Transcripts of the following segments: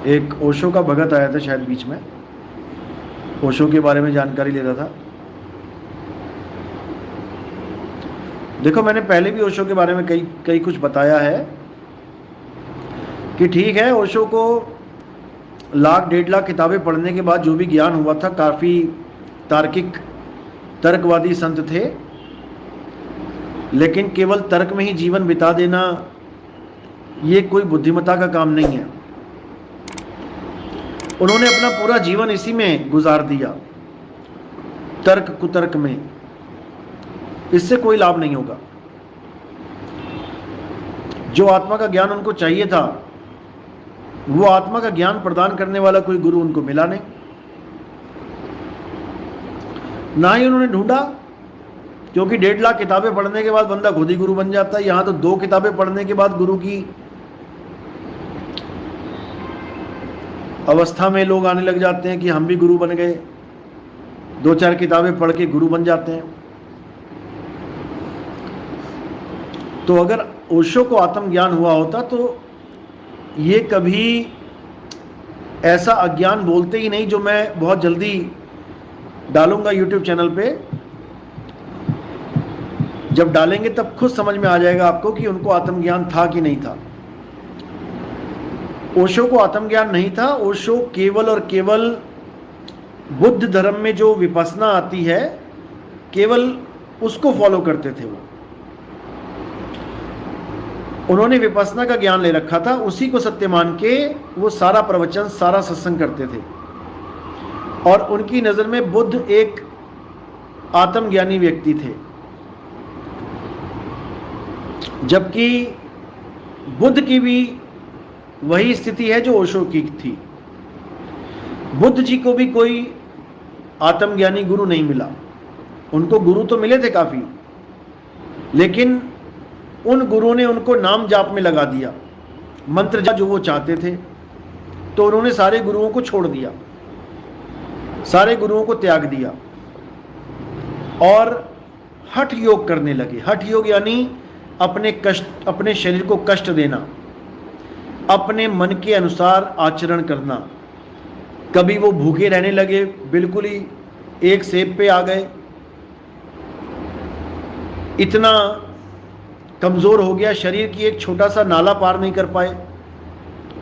एक ओशो का भगत आया था शायद बीच में, ओशो के बारे में जानकारी ले रहा था। देखो, मैंने पहले भी ओशो के बारे में कई कुछ बताया है कि ठीक है, ओशो को 1,00,000-1,50,000 किताबें पढ़ने के बाद जो भी ज्ञान हुआ था, काफ़ी तार्किक तर्कवादी संत थे, लेकिन केवल तर्क में ही जीवन बिता देना ये कोई बुद्धिमत्ता का काम नहीं है। उन्होंने अपना पूरा जीवन इसी में गुजार दिया, तर्क कुतर्क में। इससे कोई लाभ नहीं होगा। जो आत्मा का ज्ञान उनको चाहिए था, वो आत्मा का ज्ञान प्रदान करने वाला कोई गुरु उनको मिला नहीं, ना ही उन्होंने ढूंढा, क्योंकि 1,50,000 किताबें पढ़ने के बाद बंदा खुद ही गुरु बन जाता है। यहां तो 2 किताबें पढ़ने के बाद गुरु की अवस्था में लोग आने लग जाते हैं कि हम भी गुरु बन गए। 2-4 किताबें पढ़ के गुरु बन जाते हैं। तो अगर ओशो को आत्मज्ञान हुआ होता तो ये कभी ऐसा अज्ञान बोलते ही नहीं, जो मैं बहुत जल्दी डालूंगा यूट्यूब चैनल पे। जब डालेंगे तब खुद समझ में आ जाएगा आपको कि उनको आत्मज्ञान था कि नहीं था। ओशो को आत्मज्ञान नहीं था। ओशो केवल और केवल बुद्ध धर्म में जो विपस्सना आती है, केवल उसको फॉलो करते थे। उन्होंने विपस्सना का ज्ञान ले रखा था, उसी को सत्य मान के वो सारा प्रवचन, सारा सत्संग करते थे। और उनकी नज़र में बुद्ध एक आत्मज्ञानी व्यक्ति थे, जबकि बुद्ध की भी वही स्थिति है जो ओशो की थी। बुद्ध जी को भी कोई आत्मज्ञानी गुरु नहीं मिला। उनको गुरु तो मिले थे काफ़ी, लेकिन उन गुरुओं ने उनको नाम जाप में लगा दिया, मंत्र जाप जो वो चाहते थे। तो उन्होंने सारे गुरुओं को छोड़ दिया, सारे गुरुओं को त्याग दिया और हठ योग करने लगे। हठ योग यानी अपने शरीर को कष्ट देना, अपने मन के अनुसार आचरण करना। कभी वो भूखे रहने लगे, बिल्कुल ही एक सेब पे आ गए, इतना कमज़ोर हो गया शरीर की एक छोटा सा नाला पार नहीं कर पाए,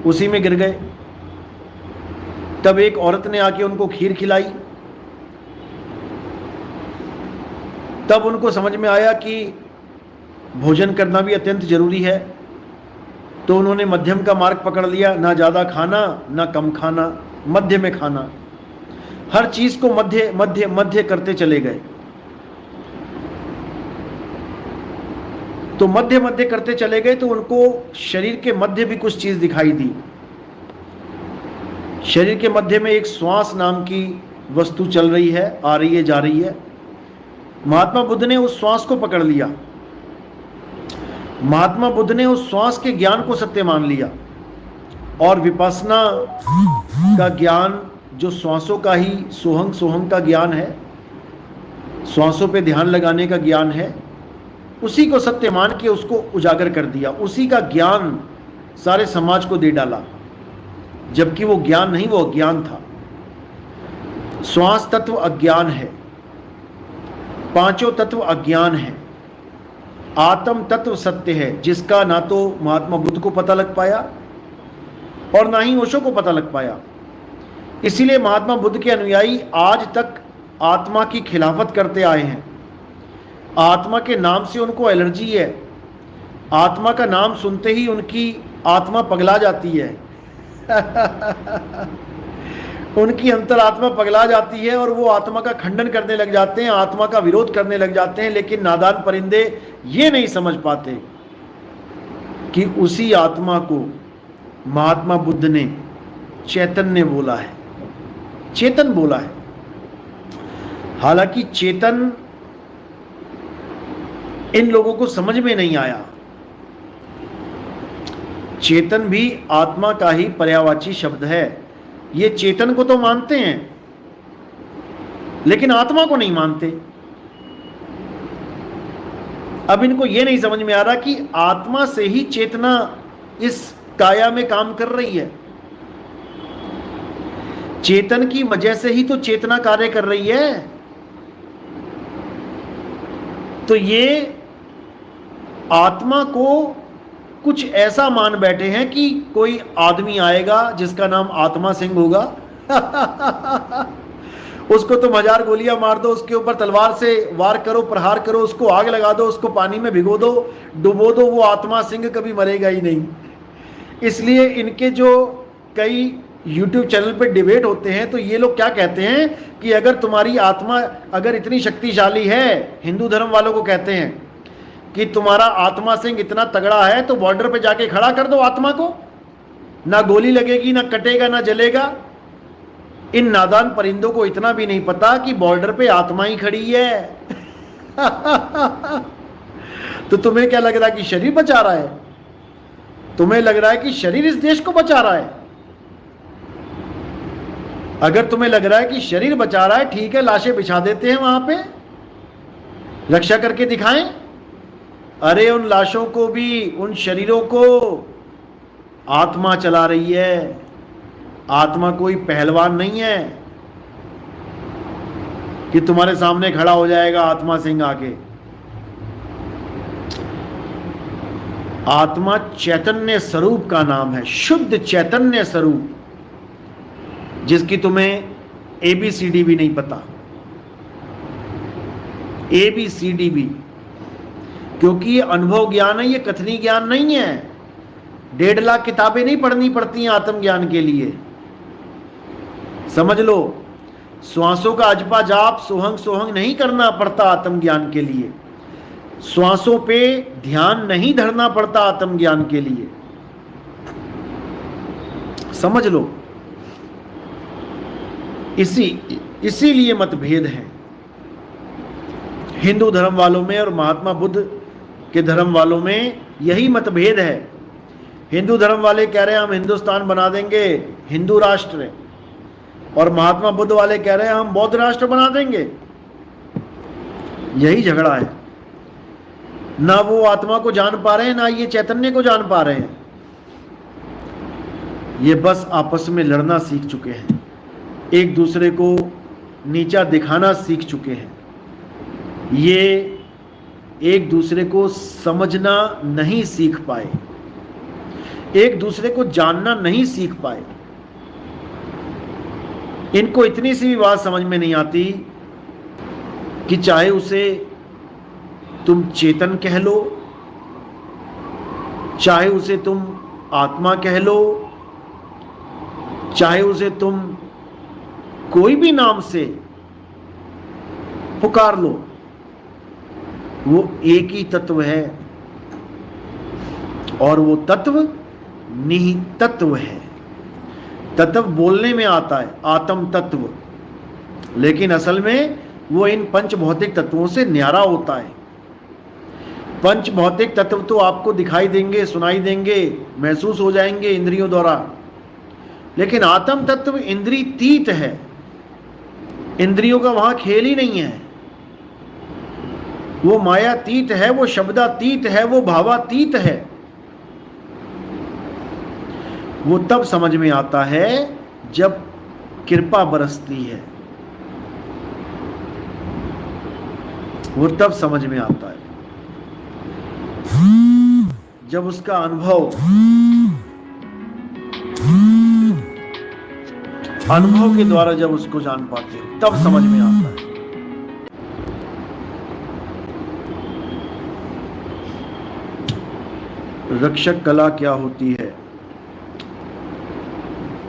उसी में गिर गए। तब एक औरत ने आके उनको खीर खिलाई। तब उनको समझ में आया कि भोजन करना भी अत्यंत जरूरी है। तो उन्होंने मध्यम का मार्ग पकड़ लिया, ना ज़्यादा खाना ना कम खाना, मध्य में खाना। हर चीज़ को मध्य मध्य मध्य करते चले गए। तो मध्य मध्य करते चले गए तो उनको शरीर के मध्य भी कुछ चीज़ दिखाई दी। शरीर के मध्य में एक श्वास नाम की वस्तु चल रही है, आ रही है, जा रही है। महात्मा बुद्ध ने उस श्वास को पकड़ लिया। महात्मा बुद्ध ने उस श्वास के ज्ञान को सत्य मान लिया और विपस्सना का ज्ञान, जो श्वासों का ही सोहंग सोहंग का ज्ञान है, श्वासों पे ध्यान लगाने का ज्ञान है, उसी को सत्य मान के उसको उजागर कर दिया। उसी का ज्ञान सारे समाज को दे डाला, जबकि वो ज्ञान नहीं, वो अज्ञान था। श्वास तत्व अज्ञान है, पांचों तत्व अज्ञान है। आत्म तत्व सत्य है, जिसका ना तो महात्मा बुद्ध को पता लग पाया और ना ही ओशो को पता लग पाया। इसीलिए महात्मा बुद्ध के अनुयायी आज तक आत्मा की खिलाफत करते आए हैं। आत्मा के नाम से उनको एलर्जी है। आत्मा का नाम सुनते ही उनकी आत्मा पगला जाती है उनकी अंतरात्मा पगला जाती है और वो आत्मा का खंडन करने लग जाते हैं, आत्मा का विरोध करने लग जाते हैं। लेकिन नादान परिंदे ये नहीं समझ पाते कि उसी आत्मा को महात्मा बुद्ध ने चैतन्य बोला है, चेतन बोला है। हालांकि चेतन इन लोगों को समझ में नहीं आया। चेतन भी आत्मा का ही पर्यायवाची शब्द है। ये चेतन को तो मानते हैं, लेकिन आत्मा को नहीं मानते। अब इनको ये नहीं समझ में आ रहा कि आत्मा से ही चेतना इस काया में काम कर रही है। चेतन की वजह से ही तो चेतना कार्य कर रही है। तो ये आत्मा को कुछ ऐसा मान बैठे हैं कि कोई आदमी आएगा जिसका नाम आत्मा सिंह होगा उसको तुम 1000 गोलियां मार दो, उसके ऊपर तलवार से वार करो, प्रहार करो, उसको आग लगा दो, उसको पानी में भिगो दो, डुबो दो, वो आत्मा सिंह कभी मरेगा ही नहीं। इसलिए इनके जो कई YouTube चैनल पे डिबेट होते हैं तो ये लोग क्या कहते हैं कि अगर तुम्हारी आत्मा अगर इतनी शक्तिशाली है, हिंदू धर्म वालों को कहते हैं कि तुम्हारा आत्मा सिंह इतना तगड़ा है तो बॉर्डर पे जाके खड़ा कर दो आत्मा को, ना गोली लगेगी, ना कटेगा, ना जलेगा। इन नादान परिंदों को इतना भी नहीं पता कि बॉर्डर पे आत्मा ही खड़ी है तो तुम्हें क्या लग रहा है कि शरीर बचा रहा है? तुम्हें लग रहा है कि शरीर इस देश को बचा रहा है? अगर तुम्हें लग रहा है कि शरीर बचा रहा है, ठीक है, लाशें बिछा देते हैं वहां पे, रक्षा करके दिखाएं। अरे उन लाशों को भी, उन शरीरों को आत्मा चला रही है। आत्मा कोई पहलवान नहीं है कि तुम्हारे सामने खड़ा हो जाएगा आत्मा सिंह आके। आत्मा चैतन्य स्वरूप का नाम है, शुद्ध चैतन्य स्वरूप, जिसकी तुम्हें ABCD भी नहीं पता, ABCD भी, क्योंकि ये अनुभव ज्ञान है, ये कथनी ज्ञान नहीं है। 1.5 लाख किताबें नहीं पढ़नी पड़ती हैं आत्मज्ञान के लिए, समझ लो। श्वासों का अजपा जाप सोहंग सोहंग नहीं करना पड़ता आत्मज्ञान के लिए, श्वासों पे ध्यान नहीं धरना पड़ता आत्मज्ञान के लिए, समझ लो। इसीलिए मतभेद है हिंदू धर्म वालों में और महात्मा बुद्ध के धर्म वालों में, यही मतभेद है। हिंदू धर्म वाले कह रहे हैं हम हिंदुस्तान बना देंगे हिंदू राष्ट्र, और महात्मा बुद्ध वाले कह रहे हैं हम बौद्ध राष्ट्र बना देंगे। यही झगड़ा है। ना वो आत्मा को जान पा रहे हैं, ना ये चैतन्य को जान पा रहे हैं। ये बस आपस में लड़ना सीख चुके हैं, एक दूसरे को नीचा दिखाना सीख चुके हैं। ये एक दूसरे को समझना नहीं सीख पाए, एक दूसरे को जानना नहीं सीख पाए। इनको इतनी सी भी बात समझ में नहीं आती कि चाहे उसे तुम चेतन कह लो, चाहे उसे तुम आत्मा कह लो, चाहे उसे तुम कोई भी नाम से पुकार लो, वो एक ही तत्व है, और वो तत्व निहित तत्व है। तत्व बोलने में आता है आत्म तत्व, लेकिन असल में वो इन पंच भौतिक तत्वों से न्यारा होता है। पंच भौतिक तत्व तो आपको दिखाई देंगे, सुनाई देंगे, महसूस हो जाएंगे इंद्रियों द्वारा, लेकिन आत्म तत्व इंद्रियतीत है। इंद्रियों का वहां खेल ही नहीं है, वो मायातीत है, वो शब्दातीत है, वो भावातीत है। वो तब समझ में आता है जब कृपा बरसती है, वो तब समझ में आता है जब उसका अनुभव के द्वारा जब उसको जान पाते हैं, तब समझ में आता है। रक्षक कला क्या होती है?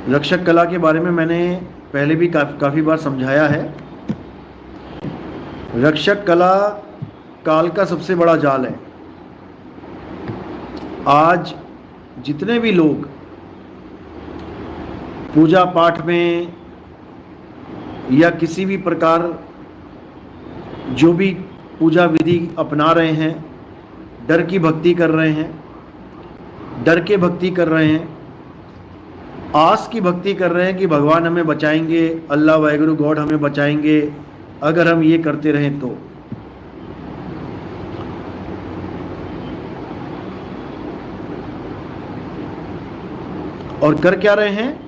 रक्षक कला के बारे में मैंने पहले भी काफी बार समझाया है। रक्षक कला काल का सबसे बड़ा जाल है। आज जितने भी लोग पूजा पाठ में या किसी भी प्रकार जो भी पूजा विधि अपना रहे हैं, डर की भक्ति कर रहे हैं, डर के भक्ति कर रहे हैं, आस की भक्ति कर रहे हैं कि भगवान हमें बचाएंगे, अल्लाह वाहिगुरु गॉड हमें बचाएंगे अगर हम ये करते रहें तो। और कर क्या रहे हैं?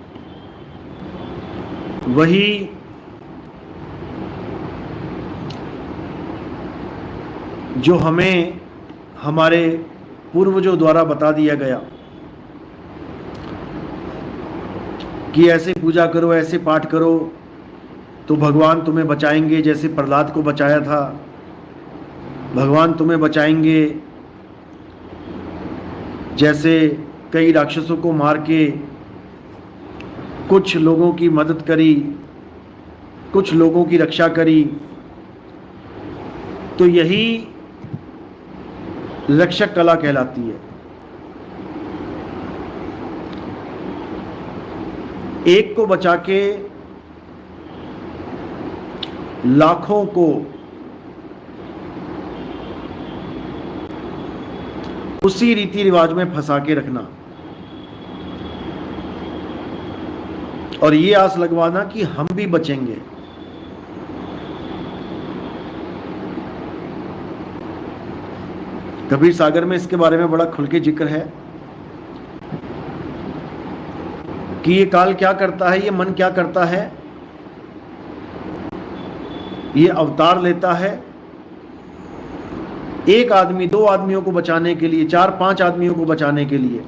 वही जो हमें हमारे पूर्वजों द्वारा बता दिया गया कि ऐसे पूजा करो, ऐसे पाठ करो तो भगवान तुम्हें बचाएंगे, जैसे प्रहलाद को बचाया था, भगवान तुम्हें बचाएंगे, जैसे कई राक्षसों को मार के कुछ लोगों की मदद करी, कुछ लोगों की रक्षा करी। तो यही रक्षक कला कहलाती है। एक को बचा के लाखों को उसी रीति रिवाज में फंसा के रखना और ये आस लगवाना कि हम भी बचेंगे। कबीर सागर में इसके बारे में बड़ा खुल के जिक्र है कि ये काल क्या करता है, ये मन क्या करता है। ये अवतार लेता है एक आदमी, दो आदमियों को बचाने के लिए, चार पांच आदमियों को बचाने के लिए,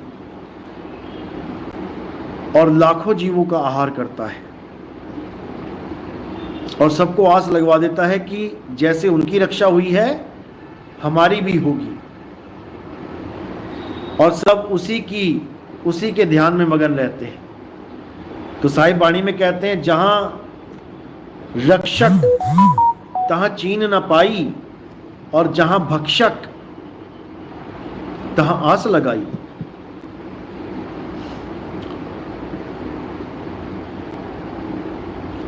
और लाखों जीवों का आहार करता है और सबको आस लगवा देता है कि जैसे उनकी रक्षा हुई है हमारी भी होगी, और सब उसी के ध्यान में मगन रहते हैं। तो साहिब वाणी में कहते हैं, जहां रक्षक तहां चीन न पाई, और जहां भक्षक तहां आस लगाई।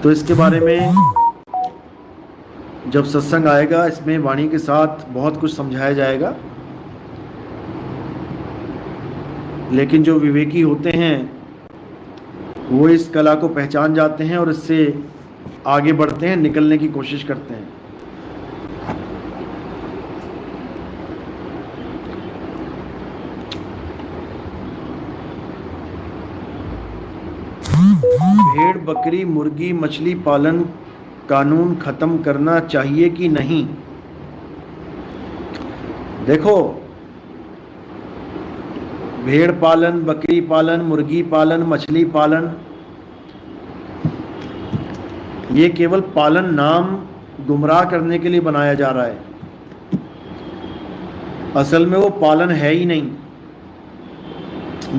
तो इसके बारे में जब सत्संग आएगा, इसमें वाणी के साथ बहुत कुछ समझाया जाएगा। लेकिन जो विवेकी होते हैं वो इस कला को पहचान जाते हैं और इससे आगे बढ़ते हैं, निकलने की कोशिश करते हैं। भेड़, बकरी, मुर्गी, मछली पालन कानून खत्म करना चाहिए कि नहीं? देखो, भेड़ पालन, बकरी पालन, मुर्गी पालन, मछली पालन, ये केवल पालन नाम गुमराह करने के लिए बनाया जा रहा है। असल में वो पालन है ही नहीं।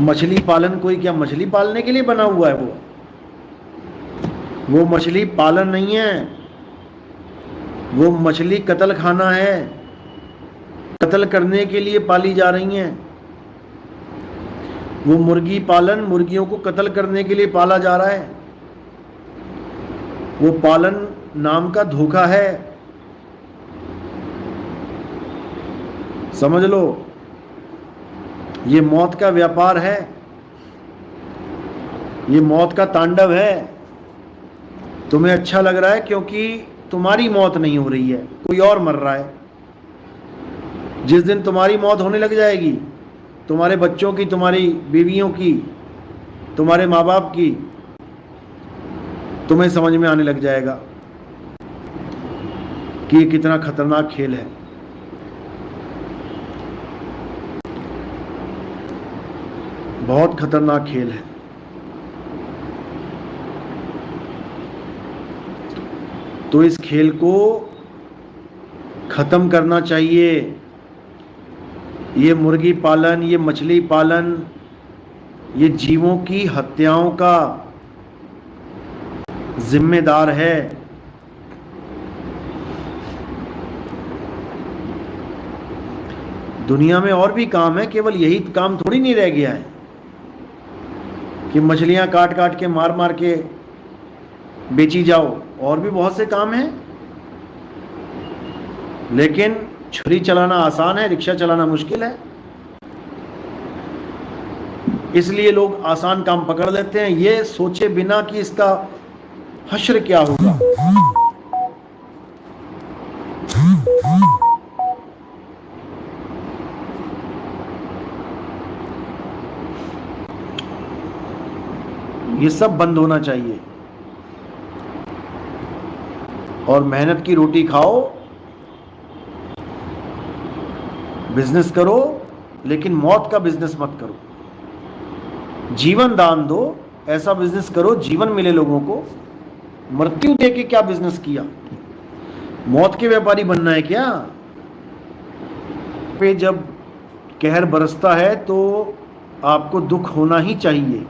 मछली पालन कोई क्या मछली पालने के लिए बना हुआ है? वो मछली पालन नहीं है, वो मछली कत्ल खाना है। कत्ल करने के लिए पाली जा रही हैं। वो मुर्गी पालन, मुर्गियों को कत्ल करने के लिए पाला जा रहा है। वो पालन नाम का धोखा है, समझ लो। ये मौत का व्यापार है, ये मौत का तांडव है। तुम्हें अच्छा लग रहा है क्योंकि तुम्हारी मौत नहीं हो रही है, कोई और मर रहा है। जिस दिन तुम्हारी मौत होने लग जाएगी, तुम्हारे बच्चों की, तुम्हारी बीवियों की, तुम्हारे माँ बाप की, तुम्हें समझ में आने लग जाएगा कि ये कितना खतरनाक खेल है। बहुत खतरनाक खेल है। तो इस खेल को खत्म करना चाहिए। ये मुर्गी पालन, ये मछली पालन, ये जीवों की हत्याओं का जिम्मेदार है। दुनिया में और भी काम है, केवल यही काम थोड़ी नहीं रह गया है कि मछलियां काट काट के, मार मार के बेची जाओ। और भी बहुत से काम हैं। लेकिन छुरी चलाना आसान है, रिक्शा चलाना मुश्किल है। इसलिए लोग आसान काम पकड़ लेते हैं, ये सोचे बिना कि इसका हश्र क्या होगा। ये सब बंद होना चाहिए। और मेहनत की रोटी खाओ, बिजनेस करो, लेकिन मौत का बिजनेस मत करो। जीवन दान दो, ऐसा बिजनेस करो जीवन मिले लोगों को। मृत्यु दे के क्या बिजनेस किया? मौत के व्यापारी बनना है क्या? पे जब कहर बरसता है तो आपको दुख होना ही चाहिए।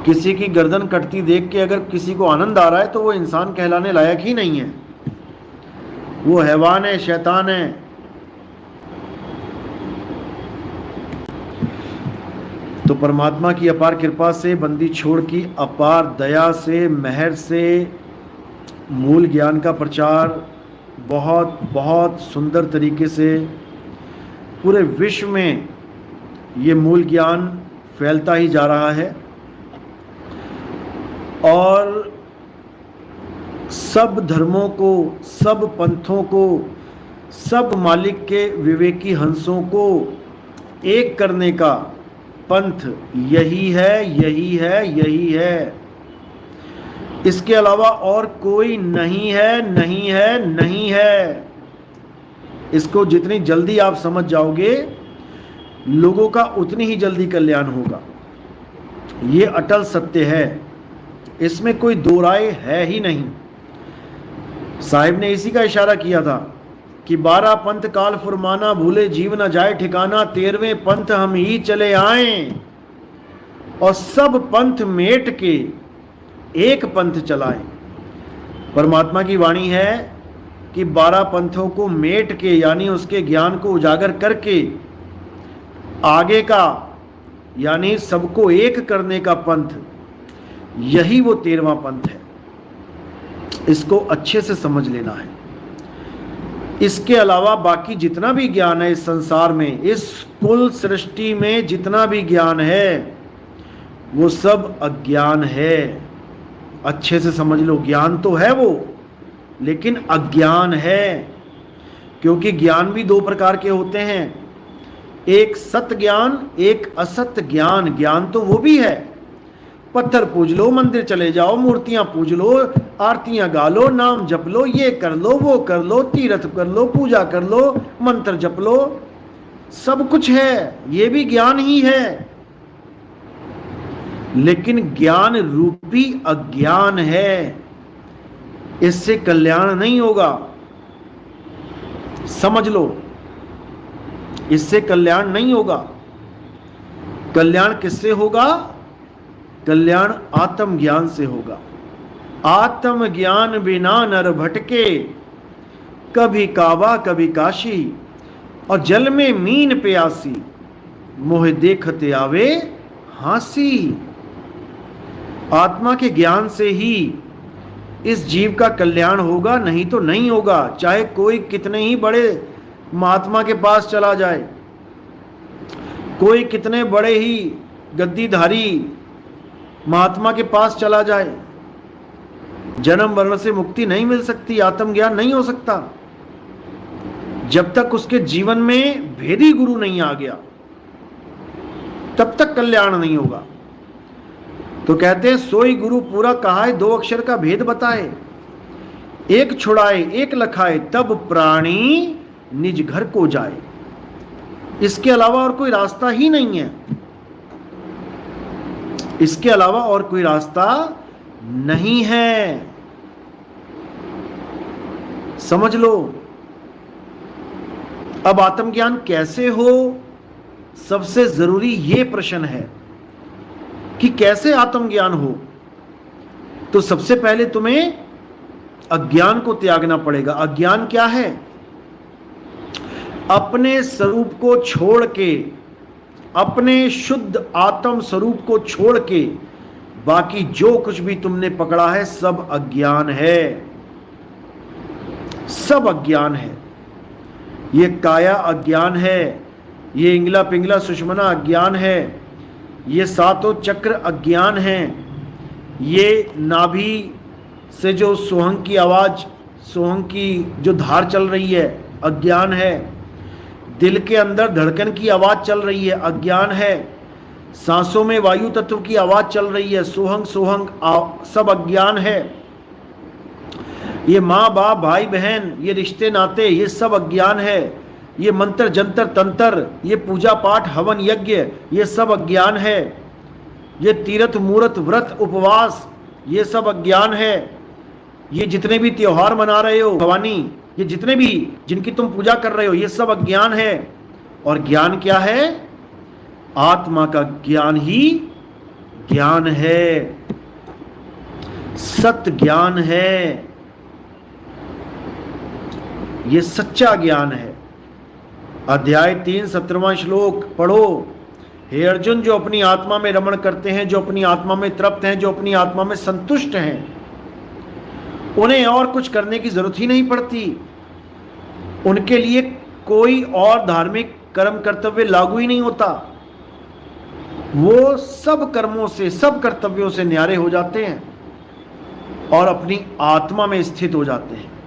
किसी की गर्दन कटती देख के अगर किसी को आनंद आ रहा है तो वो इंसान कहलाने लायक ही नहीं है, वो हैवान है, शैतान है। तो परमात्मा की अपार कृपा से, बंदी छोड़ की अपार दया से, मेहर से मूल ज्ञान का प्रचार बहुत बहुत सुंदर तरीके से पूरे विश्व में ये मूल ज्ञान फैलता ही जा रहा है। और सब धर्मों को, सब पंथों को, सब मालिक के विवेकी हंसों को एक करने का पंथ यही है, यही है, यही है। इसके अलावा और कोई नहीं है, नहीं है, नहीं है। इसको जितनी जल्दी आप समझ जाओगे, लोगों का उतनी ही जल्दी कल्याण होगा। ये अटल सत्य है, इसमें कोई दो राय है ही नहीं। साहिब ने इसी का इशारा किया था कि 12 पंथ काल फुरमाना, भूले जीव न जाए ठिकाना, 13वें पंथ हम ही चले आए और सब पंथ मेट के एक पंथ चलाएं। परमात्मा की वाणी है कि 12 पंथों को मेट के, यानी उसके ज्ञान को उजागर करके आगे का, यानी सबको एक करने का पंथ, यही वो 13वां पंथ है। इसको अच्छे से समझ लेना है। इसके अलावा बाकी जितना भी ज्ञान है इस संसार में, इस कुल सृष्टि में जितना भी ज्ञान है, वो सब अज्ञान है। अच्छे से समझ लो, ज्ञान तो है वो, लेकिन अज्ञान है। क्योंकि ज्ञान भी 2 प्रकार के होते हैं, एक सत्य ज्ञान, एक असत्य ज्ञान। ज्ञान तो वो भी है, पत्थर पूज लो, मंदिर चले जाओ, मूर्तियां पूज लो, आरतियां गा लो, नाम जप लो, ये कर लो, वो कर लो, तीर्थ कर लो, पूजा कर लो, मंत्र जप लो, सब कुछ है, ये भी ज्ञान ही है। लेकिन ज्ञान रूपी अज्ञान है, इससे कल्याण नहीं होगा। समझ लो, इससे कल्याण नहीं होगा। कल्याण किससे होगा? कल्याण आत्मज्ञान से होगा। आत्मज्ञान बिना नर भटके, कभी काबा कभी काशी, और जल में मीन प्यासी, मोह देखते आवे हांसी। आत्मा के ज्ञान से ही इस जीव का कल्याण होगा, नहीं तो नहीं होगा। चाहे कोई कितने ही बड़े महात्मा के पास चला जाए, कोई कितने बड़े ही गद्दीधारी महात्मा के पास चला जाए, जन्म मरण से मुक्ति नहीं मिल सकती, आत्मज्ञान नहीं हो सकता जब तक उसके जीवन में भेदी गुरु नहीं आ गया, तब तक कल्याण नहीं होगा। तो कहते हैं सोई गुरु पूरा कहाए, 2 अक्षर का भेद बताए, एक छुड़ाए एक लखाए, तब प्राणी निज घर को जाए। इसके अलावा और कोई रास्ता ही नहीं है, इसके अलावा और कोई रास्ता नहीं है। समझ लो। अब आत्मज्ञान कैसे हो, सबसे जरूरी ये प्रश्न है कि कैसे आत्मज्ञान हो। तो सबसे पहले तुम्हें अज्ञान को त्यागना पड़ेगा। अज्ञान क्या है? अपने स्वरूप को छोड़ के, अपने शुद्ध आत्म स्वरूप को छोड़ के बाकी जो कुछ भी तुमने पकड़ा है सब अज्ञान है, सब अज्ञान है। ये काया अज्ञान है, ये इंगला पिंगला सुषमना अज्ञान है, ये 7 चक्र अज्ञान है, ये नाभि से जो सोहंग की आवाज, सोहंग की जो धार चल रही है अज्ञान है, दिल के अंदर धड़कन की आवाज चल रही है अज्ञान है, सांसों में वायु तत्व की आवाज चल रही है सोहंग सोहंग, सब अज्ञान है। ये माँ बाप भाई बहन, ये रिश्ते नाते, ये सब अज्ञान है। ये मंत्र जंतर तंत्र, ये पूजा पाठ हवन यज्ञ, ये सब अज्ञान है। ये तीर्थ मूर्त व्रत उपवास, ये सब अज्ञान है। ये जितने भी त्योहार मना रहे हो भवानी, ये जितने भी जिनकी तुम पूजा कर रहे हो, ये सब अज्ञान है। और ज्ञान क्या है? आत्मा का ज्ञान ही ज्ञान है, सत्य ज्ञान है, ये सच्चा ज्ञान है। अध्याय 3 17वां श्लोक पढ़ो। हे अर्जुन, जो अपनी आत्मा में रमण करते हैं, जो अपनी आत्मा में तृप्त हैं, जो अपनी आत्मा में संतुष्ट हैं, उन्हें और कुछ करने की जरूरत ही नहीं पड़ती। उनके लिए कोई और धार्मिक कर्म कर्तव्य लागू ही नहीं होता। वो सब कर्मों से, सब कर्तव्यों से न्यारे हो जाते हैं और अपनी आत्मा में स्थित हो जाते हैं।